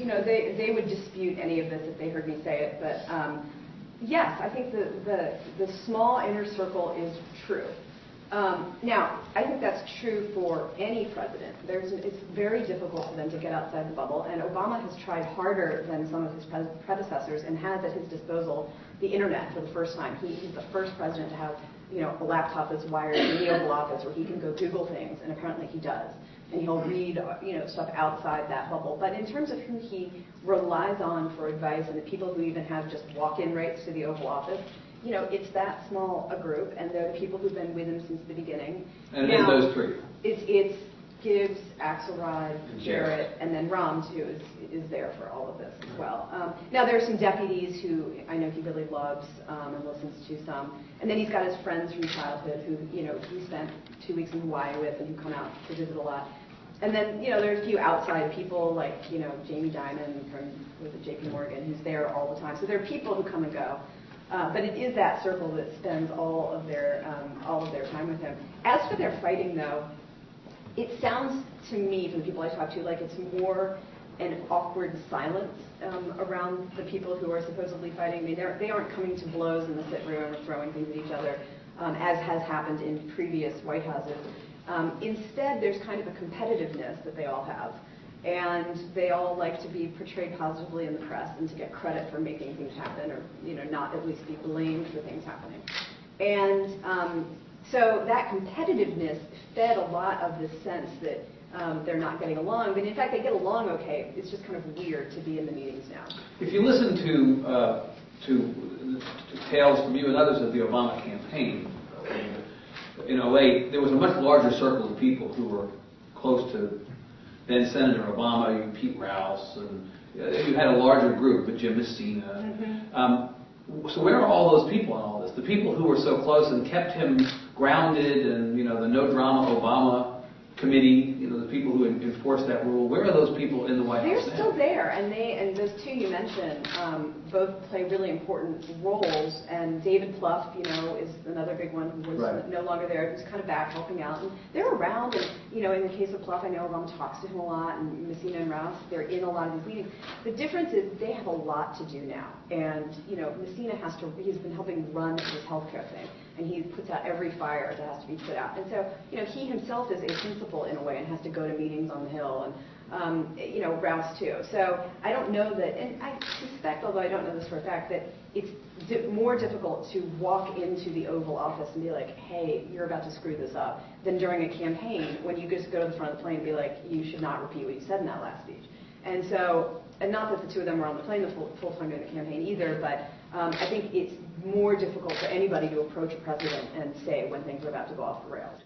they would dispute any of this if they heard me say it, but yes, I think the small inner circle is true. Now, I think that's true for any president. It's very difficult for them to get outside the bubble, and Obama has tried harder than some of his predecessors and has at his disposal the internet for the first time. He's the first president to have a laptop that's wired in the Oval Office where he can go Google things, and apparently he does. And he'll read stuff outside that bubble. But in terms of who he relies on for advice and the people who even have just walk-in rates to the Oval Office, it's that small a group, and they're the people who've been with him since the beginning. And now, those three? It's Gibbs, Axelrod, Jarrett, and then Rahm, who is there for all of this as well. Now, there are some deputies who I know he really loves and listens to some. And then he's got his friends from childhood who, he spent 2 weeks in Hawaii with and who come out to visit a lot. And then, there are a few outside people like, Jamie Dimon from JP Morgan, who's there all the time. So there are people who come and go. But it is that circle that spends all of their time with him. As for their fighting, though, it sounds to me, from the people I talk to, like it's more an awkward silence around the people who are supposedly fighting. I mean, they aren't coming to blows in the sit room or throwing things at each other, as has happened in previous White Houses. Instead, there's kind of a competitiveness that they all have. And they all like to be portrayed positively in the press and to get credit for making things happen, or not at least be blamed for things happening. And so that competitiveness fed a lot of this sense that they're not getting along. But in fact, they get along okay. It's just kind of weird to be in the meetings now. If you listen to tales from you and others of the Obama campaign, in 2008, there was a much larger circle of people who were close to then Senator Obama, Pete Rouse, and you had a larger group with Jim Messina. Mm-hmm. So where are all those people in all this? The people who were so close and kept him grounded, and the No Drama Obama committee, the people who enforced that rule. Where are those people in the White House now? They're still there, and those two you mentioned both play really important roles. And David Plouffe, is another big one who was no longer there, who's kind of back helping out. And they're around, and in the case of Plouffe, I know Obama talks to him a lot, and Messina and Rouse, they're in a lot of these meetings. The difference is they have a lot to do now, and Messina he's been helping run his healthcare thing, and he puts out every fire that has to be put out. And so, he himself is a principal in a way and has to go to meetings on the Hill, and Rouse too. So I don't know that, and I suspect, although I don't know this for a fact, that it's more difficult to walk into the Oval Office and be like, hey, you're about to screw this up, than during a campaign when you just go to the front of the plane and be like, you should not repeat what you said in that last speech. And so, and not that the two of them were on the plane the full time during the campaign either, but I think it's more difficult for anybody to approach a president and say when things are about to go off the rails.